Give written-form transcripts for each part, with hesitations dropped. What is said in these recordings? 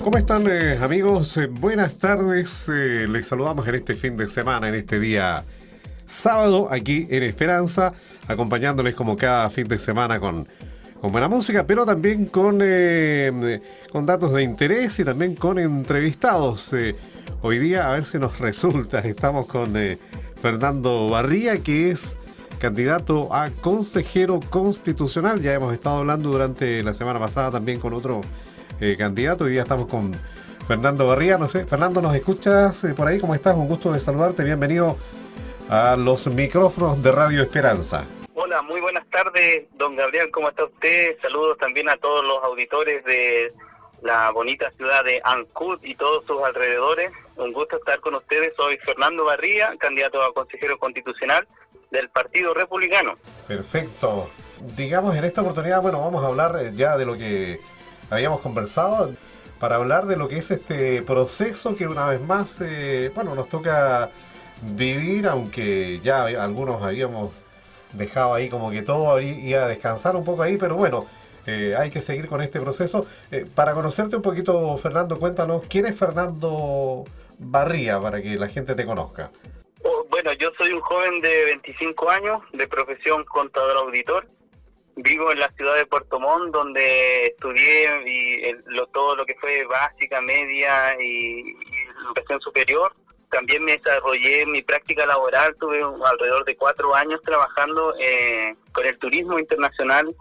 ¿Cómo están amigos? Buenas tardes. Les saludamos en este fin de semana, en este día sábado, aquí en Esperanza, acompañándoles como cada fin de semana con buena música, pero también con datos de interés y también con entrevistados. Hoy día, a ver si nos resulta, estamos con Fernando Barría, que es candidato a consejero constitucional. Ya hemos estado hablando durante la semana pasada también con otro candidato. Hoy día estamos con Fernando Barría. No sé, Fernando, ¿nos escuchas por ahí? ¿Cómo estás? Un gusto de saludarte. Bienvenido a los micrófonos de Radio Esperanza. Hola, muy buenas tardes, don Gabriel. ¿Cómo está usted? Saludos también a todos los auditores de la bonita ciudad de Ancud y todos sus alrededores. Un gusto estar con ustedes. Soy Fernando Barría, candidato a consejero constitucional del Partido Republicano. Perfecto. Digamos, en esta oportunidad, bueno, vamos a hablar ya de lo que habíamos conversado, para hablar de lo que es este proceso que una vez más, nos toca vivir, aunque ya algunos habíamos dejado ahí como que todo iba a descansar un poco ahí, pero bueno, hay que seguir con este proceso. Para conocerte un poquito, Fernando, cuéntanos, ¿quién es Fernando Barría para que la gente te conozca? Bueno, yo soy un joven de 25 años, de profesión contador auditor. Vivo en la ciudad de Puerto Montt, donde estudié todo lo que fue básica, media y educación superior. También me desarrollé en mi práctica laboral, tuve alrededor de 4 años trabajando con el turismo internacional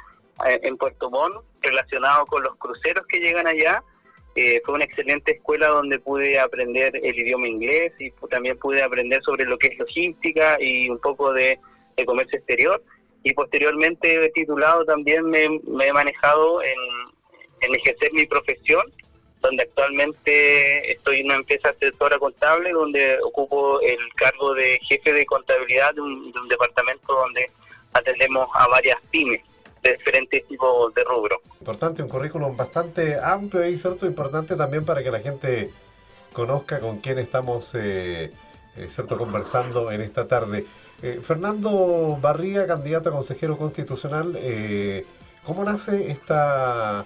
en Puerto Montt, relacionado con los cruceros que llegan allá. Fue una excelente escuela donde pude aprender el idioma inglés y también pude aprender sobre lo que es logística y un poco de comercio exterior. Y posteriormente titulado también me he manejado en ejercer mi profesión, donde actualmente estoy en una empresa asesora contable, donde ocupo el cargo de jefe de contabilidad de un departamento donde atendemos a varias pymes de diferentes tipos de rubro. Importante, un currículum bastante amplio y cierto, importante también para que la gente conozca con quién estamos conversando en esta tarde. Fernando Barría, candidato a consejero constitucional, ¿cómo nace esta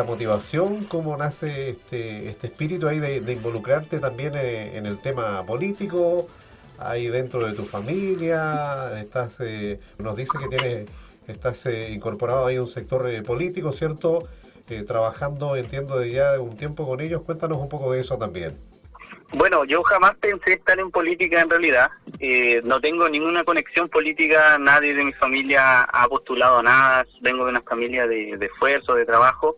motivación? ¿Cómo nace este espíritu ahí de involucrarte también en el tema político, ahí dentro de tu familia? Nos dice que estás incorporado ahí a un sector político, ¿cierto? Trabajando, entiendo, de ya un tiempo con ellos. Cuéntanos un poco de eso también. Bueno, yo jamás pensé estar en política en realidad. No tengo ninguna conexión política, nadie de mi familia ha postulado nada. Vengo de una familia de esfuerzo, de trabajo,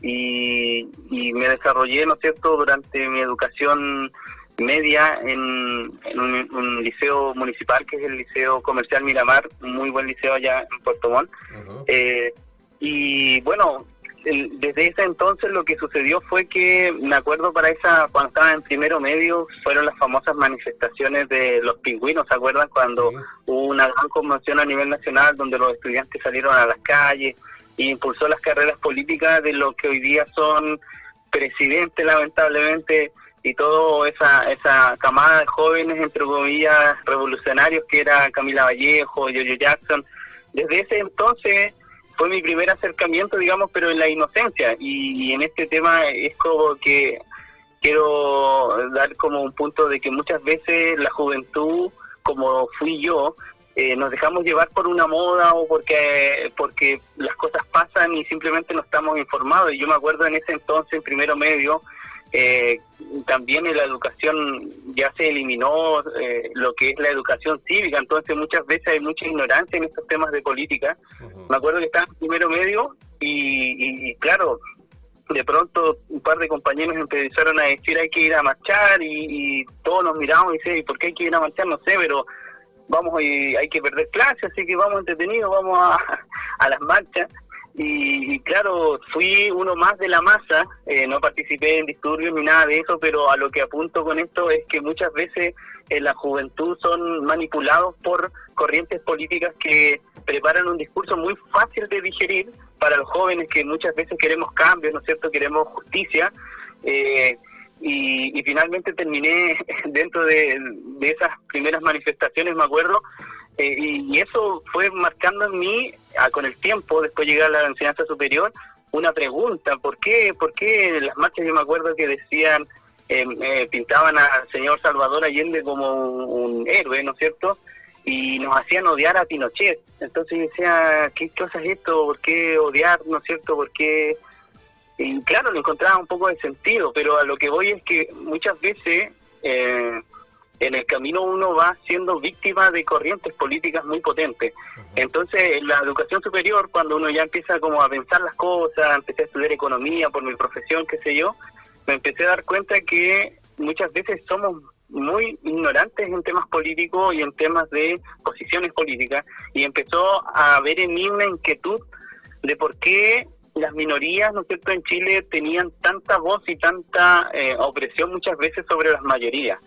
y me desarrollé, ¿no es cierto?, durante mi educación media en un liceo municipal, que es el Liceo Comercial Miramar, un muy buen liceo allá en Puerto Montt. Uh-huh. Y bueno, desde ese entonces lo que sucedió fue que, me acuerdo cuando estaba en primero medio, fueron las famosas manifestaciones de los pingüinos, ¿se acuerdan? Cuando hubo una gran conmoción a nivel nacional, donde los estudiantes salieron a las calles e impulsó las carreras políticas de lo que hoy día son presidentes, lamentablemente, y toda esa camada de jóvenes, entre comillas, revolucionarios, que era Camila Vallejo, Yoyo Jackson. Desde ese entonces fue mi primer acercamiento, digamos, pero en la inocencia, y en este tema es como que quiero dar como un punto de que muchas veces la juventud, como fui yo, nos dejamos llevar por una moda o porque las cosas pasan y simplemente no estamos informados. Y yo me acuerdo en ese entonces, en primero medio, también en la educación ya se eliminó lo que es la educación cívica, entonces muchas veces hay mucha ignorancia en estos temas de política. Uh-huh. Me acuerdo que estaba en primero medio y claro, de pronto un par de compañeros empezaron a decir hay que ir a marchar y todos nos miramos y decían, ¿y por qué hay que ir a marchar? No sé, pero vamos, y hay que perder clase, así que vamos entretenidos, vamos a las marchas. Y claro, fui uno más de la masa, no participé en disturbios ni nada de eso, pero a lo que apunto con esto es que muchas veces en la juventud son manipulados por corrientes políticas que preparan un discurso muy fácil de digerir para los jóvenes que muchas veces queremos cambios, ¿no es cierto?, queremos justicia, y finalmente terminé dentro de esas primeras manifestaciones, me acuerdo, y eso fue marcando en mí con el tiempo. Después llegué a la enseñanza superior una pregunta, ¿por qué en las marchas yo me acuerdo que decían, pintaban al señor Salvador Allende como un héroe, ¿no es cierto? Y nos hacían odiar a Pinochet. Entonces yo decía, ¿qué cosa es esto? ¿Por qué odiar, no es cierto? ¿Por qué? Y claro, le encontraba un poco de sentido, pero a lo que voy es que muchas veces en el camino uno va siendo víctima de corrientes políticas muy potentes. Entonces, en la educación superior, cuando uno ya empieza como a pensar las cosas, empecé a estudiar economía por mi profesión, qué sé yo, me empecé a dar cuenta que muchas veces somos muy ignorantes en temas políticos y en temas de posiciones políticas, y empezó a haber en mí una inquietud de por qué las minorías, ¿no es cierto?, en Chile tenían tanta voz y tanta opresión muchas veces sobre las mayorías.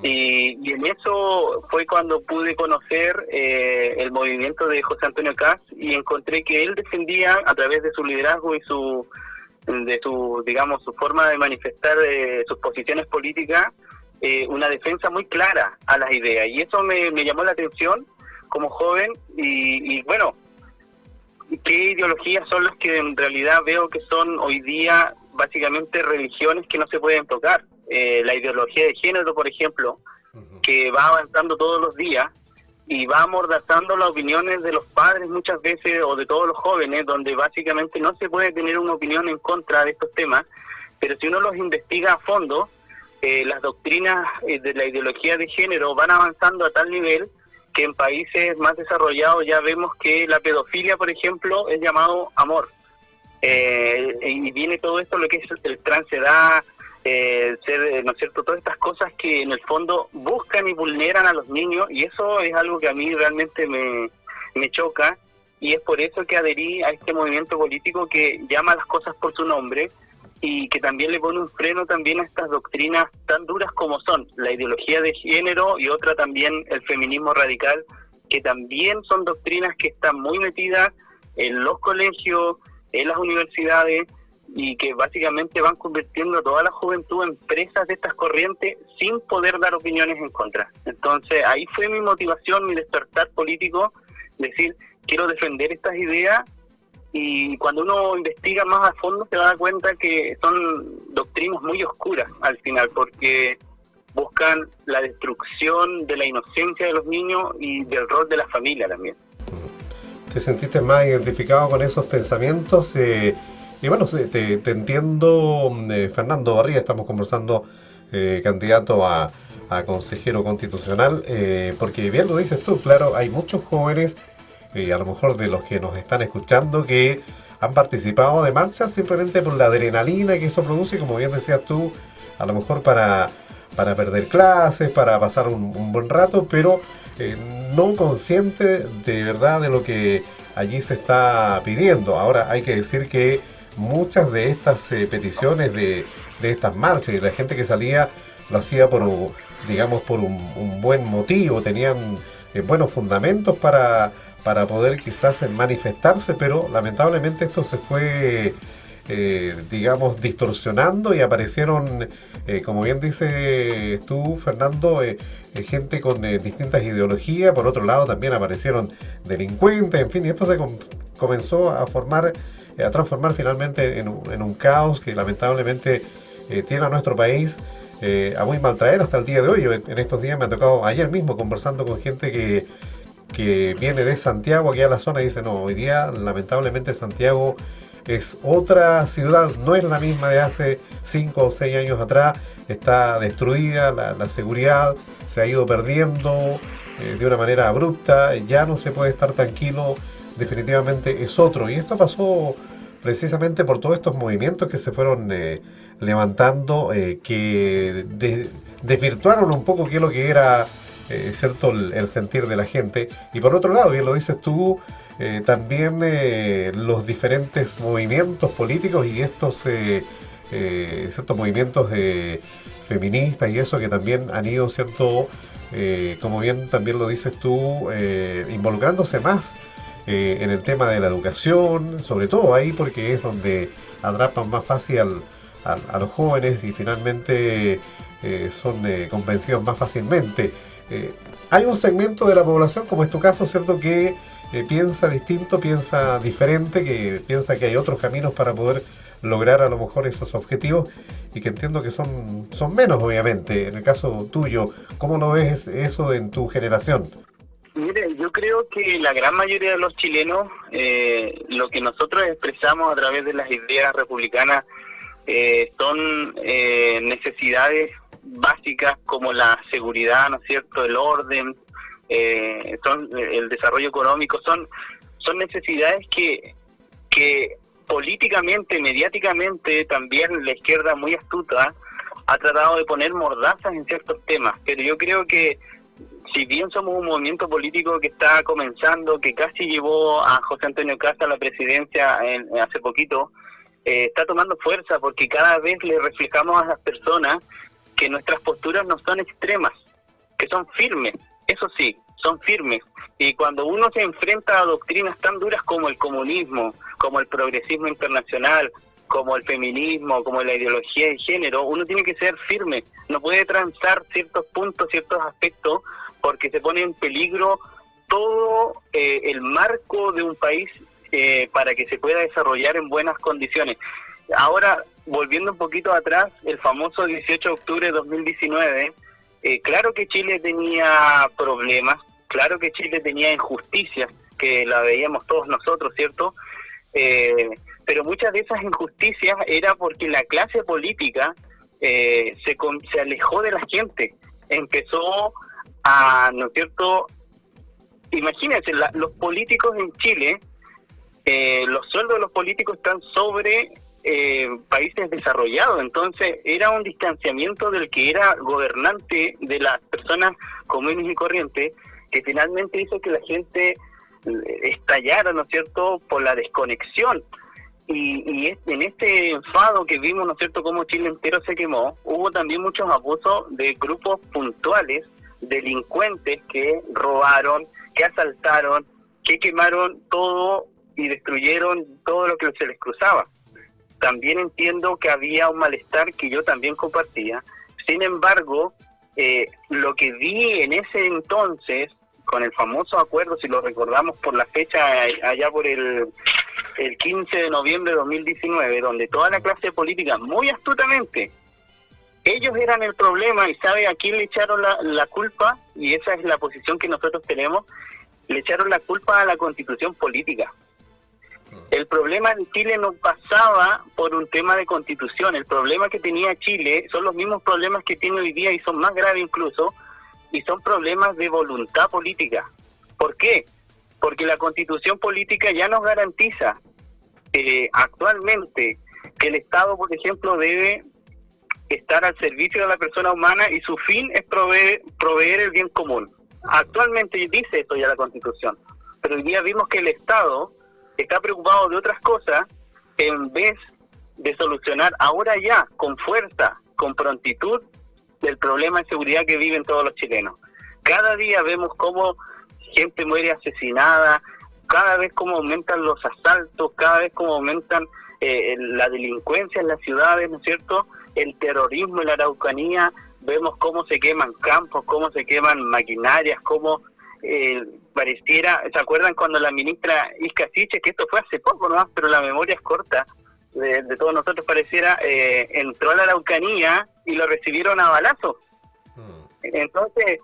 Y en eso fue cuando pude conocer el movimiento de José Antonio Kast, y encontré que él defendía, a través de su liderazgo y su digamos, su forma de manifestar sus posiciones políticas, una defensa muy clara a las ideas, y eso me llamó la atención como joven. Y bueno, ¿qué ideologías son las que en realidad veo que son hoy día básicamente religiones que no se pueden tocar? La ideología de género, por ejemplo, que va avanzando todos los días y va amordazando las opiniones de los padres muchas veces, o de todos los jóvenes, donde básicamente no se puede tener una opinión en contra de estos temas, pero si uno los investiga a fondo, las doctrinas de la ideología de género van avanzando a tal nivel que en países más desarrollados ya vemos que la pedofilia, por ejemplo, es llamado amor. Y viene todo esto, lo que es el transedad, ¿no es cierto?, todas estas cosas que en el fondo buscan y vulneran a los niños, y eso es algo que a mí realmente me choca, y es por eso que adherí a este movimiento político que llama las cosas por su nombre, y que también le pone un freno también a estas doctrinas tan duras como son la ideología de género, y otra también el feminismo radical, que también son doctrinas que están muy metidas en los colegios, en las universidades, y que básicamente van convirtiendo a toda la juventud en presas de estas corrientes sin poder dar opiniones en contra. Entonces ahí fue mi motivación, mi despertar político, decir, quiero defender estas ideas. Y cuando uno investiga más a fondo se da cuenta que son doctrinas muy oscuras al final, porque buscan la destrucción de la inocencia de los niños y del rol de la familia también. ¿Te sentiste más identificado con esos pensamientos? Y bueno, te entiendo, Fernando Barría, estamos conversando, candidato a consejero constitucional, porque bien lo dices tú, claro, hay muchos jóvenes, a lo mejor de los que nos están escuchando, que han participado de marchas simplemente por la adrenalina que eso produce, como bien decías tú, a lo mejor para perder clases, para pasar un buen rato, pero no consciente de verdad de lo que allí se está pidiendo. Ahora hay que decir que muchas de estas peticiones de estas marchas y la gente que salía lo hacía por un buen motivo, tenían buenos fundamentos para poder quizás manifestarse, pero lamentablemente esto se fue distorsionando, y aparecieron, como bien dices tú, Fernando, gente con distintas ideologías. Por otro lado también aparecieron delincuentes, en fin, y esto se comenzó a transformar finalmente en un caos que lamentablemente tiene a nuestro país a muy mal traer hasta el día de hoy. Yo, en estos días me ha tocado, ayer mismo, conversando con gente que viene de Santiago aquí a la zona, y dice, no, hoy día lamentablemente Santiago es otra ciudad, no es la misma de hace 5 o 6 años atrás, está destruida, la seguridad se ha ido perdiendo de una manera abrupta, ya no se puede estar tranquilo, definitivamente es otro. Y esto pasó precisamente por todos estos movimientos que se fueron levantando, que desvirtuaron un poco qué es lo que era cierto el sentir de la gente. Y por otro lado, bien lo dices tú, también los diferentes movimientos políticos y estos ciertos movimientos feministas y eso, que también han ido, cierto, como bien también lo dices tú, involucrándose más en el tema de la educación, sobre todo ahí, porque es donde atrapan más fácil a los jóvenes y finalmente son convencidos más fácilmente. Hay un segmento de la población, como es tu caso, ¿cierto?, que piensa distinto, piensa diferente, que piensa que hay otros caminos para poder lograr a lo mejor esos objetivos y que entiendo que son menos, obviamente. En el caso tuyo, ¿cómo lo ves eso en tu generación? Mire, yo creo que la gran mayoría de los chilenos, lo que nosotros expresamos a través de las ideas republicanas, son necesidades básicas como la seguridad, ¿no es cierto?, el orden, son el desarrollo económico, son necesidades que políticamente, mediáticamente, también la izquierda muy astuta ha tratado de poner mordazas en ciertos temas, pero yo creo que si bien somos un movimiento político que está comenzando, que casi llevó a José Antonio Cast a la presidencia hace poquito, está tomando fuerza porque cada vez le reflejamos a las personas que nuestras posturas no son extremas, que son firmes, eso sí, son firmes. Y cuando uno se enfrenta a doctrinas tan duras como el comunismo, como el progresismo internacional, como el feminismo, como la ideología de género, uno tiene que ser firme, no puede transar ciertos puntos, ciertos aspectos, porque se pone en peligro todo el marco de un país para que se pueda desarrollar en buenas condiciones. Ahora, volviendo un poquito atrás, el famoso 18 de octubre de 2019, claro que Chile tenía problemas, claro que Chile tenía injusticias, que la veíamos todos nosotros, ¿cierto? Pero muchas de esas injusticias era porque la clase política se alejó de la gente, empezó a, ¿no es cierto? Imagínense, los políticos en Chile, los sueldos de los políticos están sobre países desarrollados, entonces era un distanciamiento del que era gobernante de las personas comunes y corrientes, que finalmente hizo que la gente estallara, ¿no es cierto?, por la desconexión. Y en este enfado que vimos, ¿no es cierto?, como Chile entero se quemó, hubo también muchos abusos de grupos puntuales, delincuentes que robaron, que asaltaron, que quemaron todo y destruyeron todo lo que se les cruzaba. También entiendo que había un malestar que yo también compartía. Sin embargo, lo que vi en ese entonces, con el famoso acuerdo, si lo recordamos por la fecha, allá por el 15 de noviembre de 2019, donde toda la clase política, muy astutamente, ellos eran el problema, y ¿sabe a quién le echaron la culpa? Y esa es la posición que nosotros tenemos, le echaron la culpa a la Constitución política. El problema en Chile no pasaba por un tema de Constitución, el problema que tenía Chile son los mismos problemas que tiene hoy día y son más graves incluso, y son problemas de voluntad política. ¿Por qué? Porque la Constitución política ya nos garantiza actualmente que el Estado, por ejemplo, debe estar al servicio de la persona humana y su fin es proveer el bien común. Actualmente dice esto ya la Constitución, pero hoy día vimos que el Estado está preocupado de otras cosas en vez de solucionar ahora ya, con fuerza, con prontitud, el problema de seguridad que viven todos los chilenos. Cada día vemos cómo gente muere asesinada, cada vez cómo aumentan los asaltos, cada vez cómo aumentan la delincuencia en las ciudades, ¿no es cierto?, el terrorismo en la Araucanía, vemos cómo se queman campos, cómo se queman maquinarias, cómo pareciera, ¿se acuerdan cuando la ministra Isca Siche, que esto fue hace poco nomás, pero la memoria es corta, de todos nosotros pareciera, entró a la Araucanía y lo recibieron a balazos? Entonces,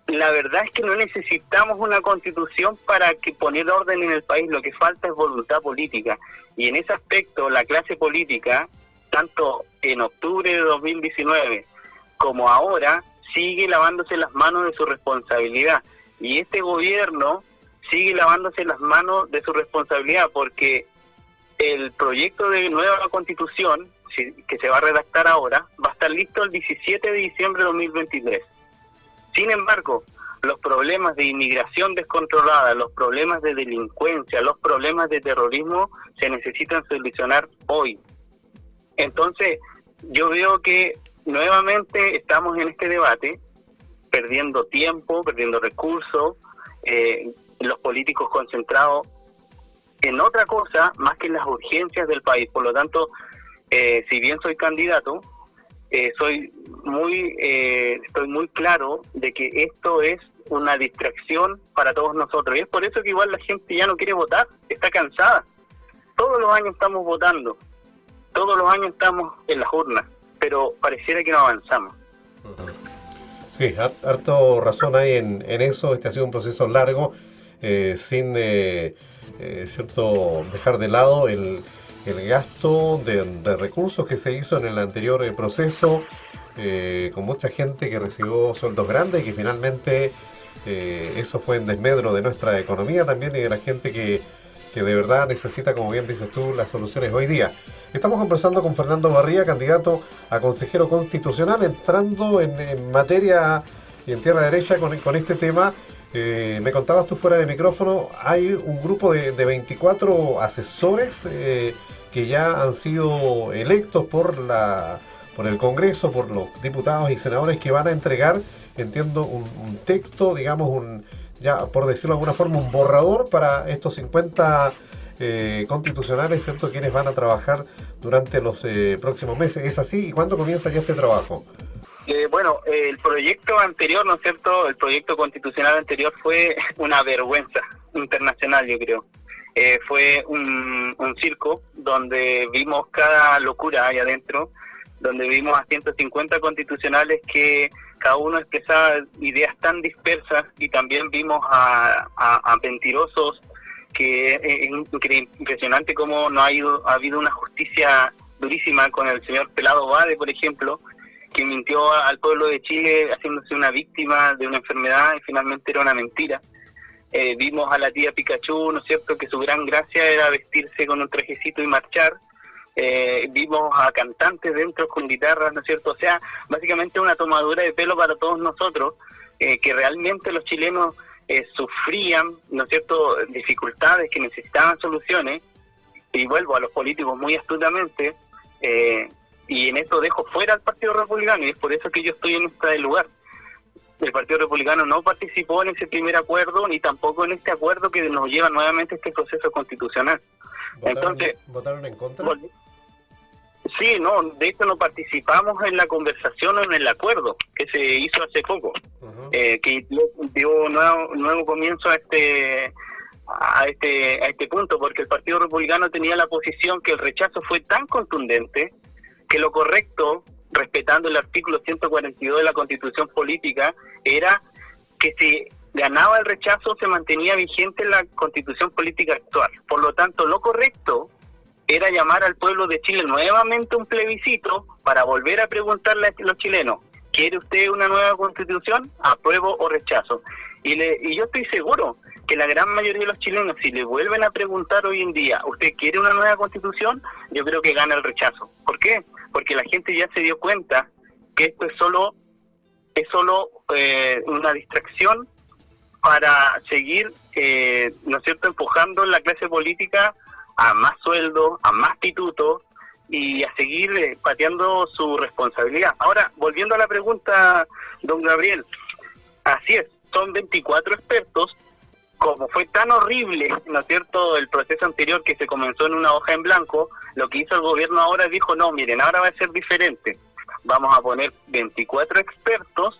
la verdad es que no necesitamos una constitución para que poner orden en el país, lo que falta es voluntad política, y en ese aspecto la clase política, tanto en octubre de 2019 como ahora, sigue lavándose las manos de su responsabilidad, y este gobierno sigue lavándose las manos de su responsabilidad, porque el proyecto de nueva constitución que se va a redactar ahora va a estar listo el 17 de diciembre de 2023. Sin embargo, los problemas de inmigración descontrolada, los problemas de delincuencia, los problemas de terrorismo se necesitan solucionar hoy. Entonces, yo veo que nuevamente estamos en este debate, perdiendo tiempo, perdiendo recursos, los políticos concentrados en otra cosa más que en las urgencias del país. Por lo tanto, si bien soy candidato, estoy muy claro de que esto es una distracción para todos nosotros. Y es por eso que igual la gente ya no quiere votar, está cansada. Todos los años estamos votando, todos los años estamos en las urnas, pero pareciera que no avanzamos. Sí, harto razón hay en eso. Este ha sido un proceso largo, sin cierto dejar de lado el gasto de recursos que se hizo en el anterior proceso, con mucha gente que recibió sueldos grandes y que finalmente eso fue en desmedro de nuestra economía también y de la gente que de verdad necesita, como bien dices tú, las soluciones hoy día. Estamos conversando con Fernando Barría, candidato a consejero constitucional, entrando en materia y en tierra derecha con este tema. Me contabas tú fuera de micrófono, hay un grupo de 24 asesores que ya han sido electos por el Congreso, por los diputados y senadores, que van a entregar, entiendo, un texto, digamos, ya por decirlo de alguna forma, un borrador para estos 50 constitucionales, ¿cierto?, quienes van a trabajar durante los próximos meses. ¿Es así? ¿Y cuándo comienza ya este trabajo? Bueno, el proyecto anterior, ¿no es cierto?, el proyecto constitucional anterior fue una vergüenza internacional, yo creo. Fue un circo donde vimos cada locura ahí adentro, donde vimos a 150 constitucionales que cada uno expresaba ideas tan dispersas, y también vimos a mentirosos, que es impresionante cómo no ha habido una justicia durísima con el señor Pelado Bade, por ejemplo, que mintió al pueblo de Chile haciéndose una víctima de una enfermedad y finalmente era una mentira. Vimos a la tía Pikachu, ¿no es cierto?, que su gran gracia era vestirse con un trajecito y marchar. Vimos a cantantes dentro con guitarras, ¿no es cierto? O sea, básicamente una tomadura de pelo para todos nosotros, que realmente los chilenos sufrían, ¿no es cierto?, dificultades, que necesitaban soluciones. Y vuelvo a los políticos muy astutamente, y en eso dejo fuera al Partido Republicano, y es por eso que yo estoy en este lugar. El Partido Republicano no participó en ese primer acuerdo, ni tampoco en este acuerdo que nos lleva nuevamente a este proceso constitucional. ¿Votaron en contra? Sí, no, de hecho no participamos en la conversación o en el acuerdo que se hizo hace poco, que dio nuevo comienzo a este punto, porque el Partido Republicano tenía la posición que el rechazo fue tan contundente que lo correcto, respetando el artículo 142 de la Constitución Política, era que si ganaba el rechazo se mantenía vigente la Constitución Política actual. Por lo tanto, lo correcto era llamar al pueblo de Chile nuevamente a un plebiscito para volver a preguntarle a los chilenos: ¿quiere usted una nueva constitución? ¿Apruebo o rechazo? Y yo estoy seguro que la gran mayoría de los chilenos, si le vuelven a preguntar hoy en día, ¿usted quiere una nueva constitución?, yo creo que gana el rechazo. ¿Por qué? Porque la gente ya se dio cuenta que esto es solo una distracción para seguir, ¿no es cierto?, empujando la clase política a más sueldo, a más pitutos y a seguir pateando su responsabilidad. Ahora, volviendo a la pregunta, don Gabriel, así es, son 24 expertos. Como fue tan horrible, ¿no es cierto?, el proceso anterior, que se comenzó en una hoja en blanco, lo que hizo el gobierno ahora dijo: no, miren, ahora va a ser diferente. Vamos a poner 24 expertos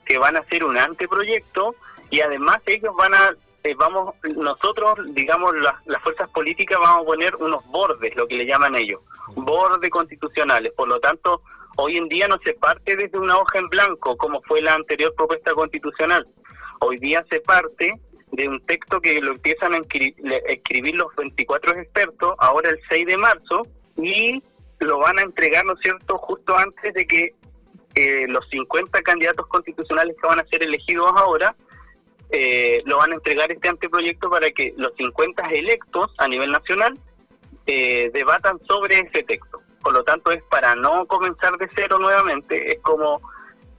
que van a hacer un anteproyecto, y además ellos van a nosotros, digamos, las fuerzas políticas, vamos a poner unos bordes, lo que le llaman ellos, bordes constitucionales. Por lo tanto, hoy en día no se parte desde una hoja en blanco, como fue la anterior propuesta constitucional. Hoy día se parte de un texto que lo empiezan a escribir los 24 expertos, ahora el 6 de marzo, y lo van a entregar, ¿no es cierto?, justo antes de que los 50 candidatos constitucionales que van a ser elegidos ahora, lo van a entregar este anteproyecto para que los 50 electos a nivel nacional debatan sobre ese texto. Por lo tanto, es para no comenzar de cero nuevamente, es como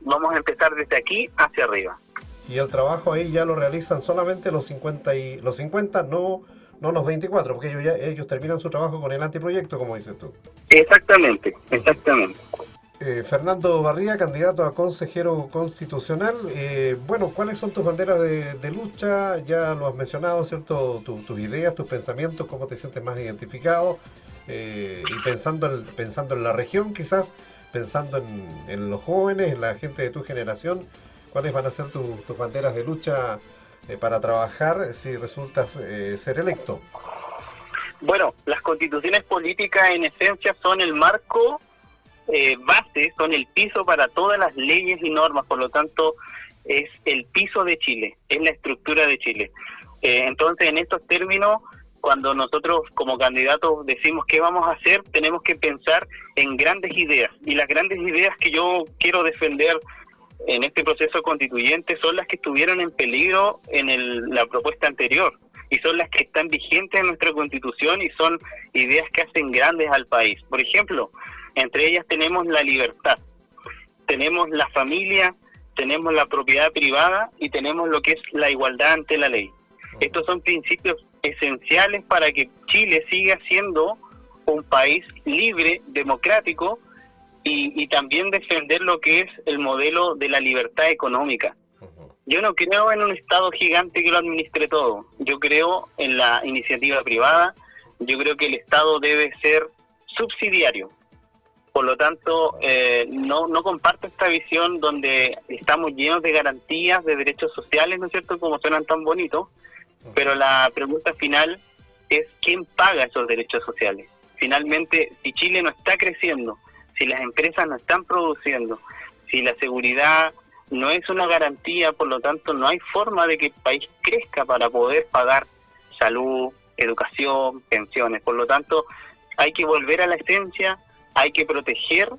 vamos a empezar desde aquí hacia arriba. Y el trabajo ahí ya lo realizan solamente los 50, no los 24, porque ellos terminan su trabajo con el anteproyecto, como dices tú. Exactamente. Fernando Barría, candidato a consejero constitucional. Bueno, ¿cuáles son tus banderas de lucha? Ya lo has mencionado, ¿cierto? Tus ideas, tus pensamientos, cómo te sientes más identificado. Y pensando en la región, quizás, pensando en los jóvenes, en la gente de tu generación, ¿Cuáles van a ser tus banderas de lucha para trabajar si resultas ser electo? Bueno, las constituciones políticas en esencia son el marco base, son el piso para todas las leyes y normas, por lo tanto es el piso de Chile, es la estructura de Chile. Entonces, en estos términos, cuando nosotros como candidatos decimos qué vamos a hacer, tenemos que pensar en grandes ideas. Y las grandes ideas que yo quiero defender en este proceso constituyente son las que estuvieron en peligro en la propuesta anterior. Y son las que están vigentes en nuestra Constitución y son ideas que hacen grandes al país. Por ejemplo, entre ellas tenemos la libertad, tenemos la familia, tenemos la propiedad privada y tenemos lo que es la igualdad ante la ley. Estos son principios esenciales para que Chile siga siendo un país libre, democrático y también defender lo que es el modelo de la libertad económica. Yo no creo en un Estado gigante que lo administre todo. Yo creo en la iniciativa privada. Yo creo que el Estado debe ser subsidiario. Por lo tanto, no comparto esta visión donde estamos llenos de garantías, de derechos sociales, ¿no es cierto?, como suenan tan bonitos, pero la pregunta final es ¿quién paga esos derechos sociales? Finalmente, si Chile no está creciendo, si las empresas no están produciendo, si la seguridad no es una garantía, por lo tanto no hay forma de que el país crezca para poder pagar salud, educación, pensiones. Por lo tanto, hay que volver a la esencia, hay que proteger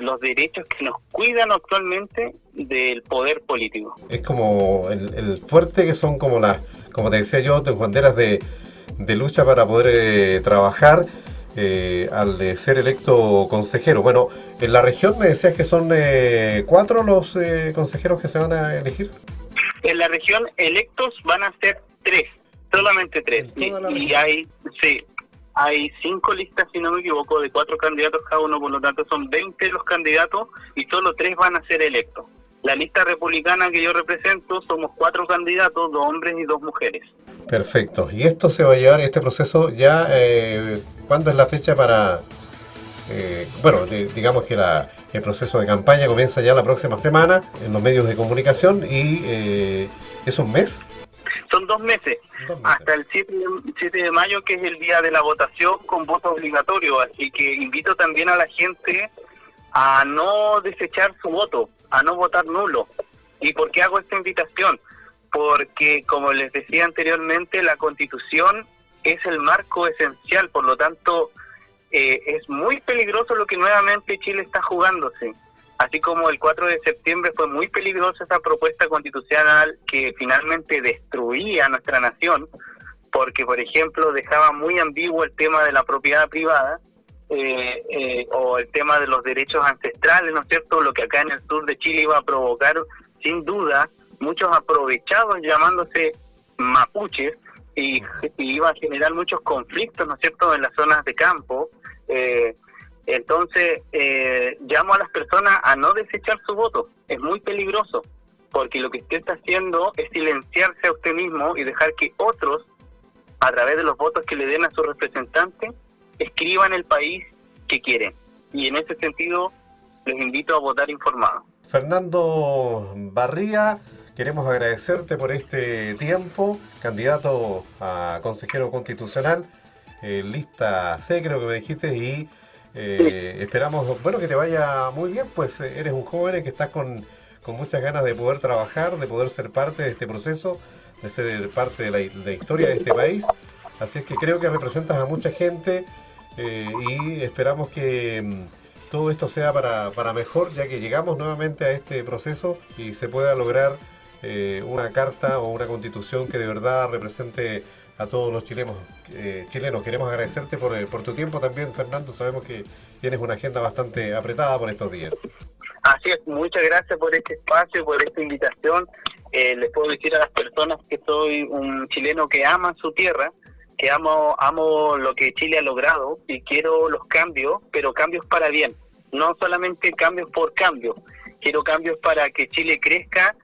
los derechos que nos cuidan actualmente del poder político. Es como el fuerte que son como como te decía yo, tus banderas de lucha para poder trabajar al ser electo consejero. Bueno, en la región me decías que son 4 los consejeros que se van a elegir. En la región electos van a ser 3, solamente 3. Y hay 5 listas, si no me equivoco, de 4 candidatos cada uno, por lo tanto son 20 los candidatos y solo 3 van a ser electos. La lista republicana que yo represento somos 4 candidatos, 2 hombres y 2 mujeres. Perfecto. Y esto se va a llevar, este proceso ya, ¿cuándo es la fecha para...? Digamos que el proceso de campaña comienza ya la próxima semana en los medios de comunicación y ¿es un mes? Son 2 meses, hasta el 7 de mayo, que es el día de la votación con voto obligatorio, así que invito también a la gente a no desechar su voto, a no votar nulo. ¿Y por qué hago esta invitación? Porque, como les decía anteriormente, la Constitución es el marco esencial, por lo tanto, es muy peligroso lo que nuevamente Chile está jugándose. Así como el 4 de septiembre fue muy peligrosa esa propuesta constitucional que finalmente destruía nuestra nación, porque, por ejemplo, dejaba muy ambiguo el tema de la propiedad privada, o el tema de los derechos ancestrales, ¿no es cierto?, lo que acá en el sur de Chile iba a provocar, sin duda, muchos aprovechados llamándose mapuches, y iba a generar muchos conflictos, ¿no es cierto?, en las zonas de campo. Entonces, llamo a las personas a no desechar su voto. Es muy peligroso, porque lo que usted está haciendo es silenciarse a usted mismo y dejar que otros, a través de los votos que le den a sus representantes, escriban el país que quieren. Y en ese sentido, les invito a votar informados. Fernando Barría, queremos agradecerte por este tiempo, candidato a consejero constitucional, lista C, creo que me dijiste, y esperamos, que te vaya muy bien, pues eres un joven que estás con muchas ganas de poder trabajar, de poder ser parte de este proceso, de ser parte de la historia de este país, así es que creo que representas a mucha gente y esperamos que todo esto sea para mejor, ya que llegamos nuevamente a este proceso y se pueda lograr una carta o una constitución que de verdad represente a todos los chilenos. Queremos agradecerte por tu tiempo también, Fernando. Sabemos que tienes una agenda bastante apretada por estos días. Así es, muchas gracias por este espacio, por esta invitación. Les puedo decir a las personas que soy un chileno que ama su tierra, que amo lo que Chile ha logrado y quiero los cambios, pero cambios para bien. No solamente cambios por cambio, quiero cambios para que Chile crezca,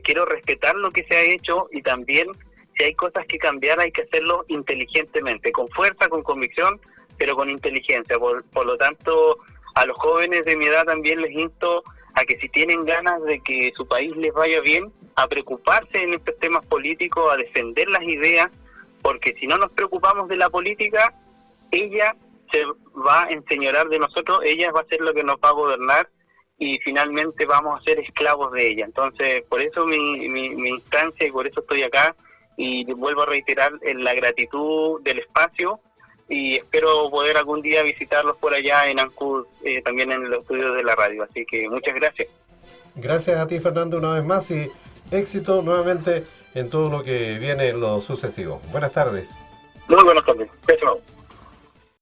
quiero respetar lo que se ha hecho y también si hay cosas que cambiar hay que hacerlo inteligentemente, con fuerza, con convicción, pero con inteligencia. Por lo tanto, a los jóvenes de mi edad también les insto a que si tienen ganas de que su país les vaya bien, a preocuparse en estos temas políticos, a defender las ideas, porque si no nos preocupamos de la política, ella se va a enseñorear de nosotros, ella va a ser lo que nos va a gobernar y finalmente vamos a ser esclavos de ella. Entonces, por eso mi instancia y por eso estoy acá y vuelvo a reiterar la gratitud del espacio y espero poder algún día visitarlos por allá en Ancud, también en los estudios de la radio. Así que muchas gracias. Gracias a ti, Fernando, una vez más y éxito nuevamente en todo lo que viene en lo sucesivo. Buenas tardes. Muy buenas tardes. Gracias.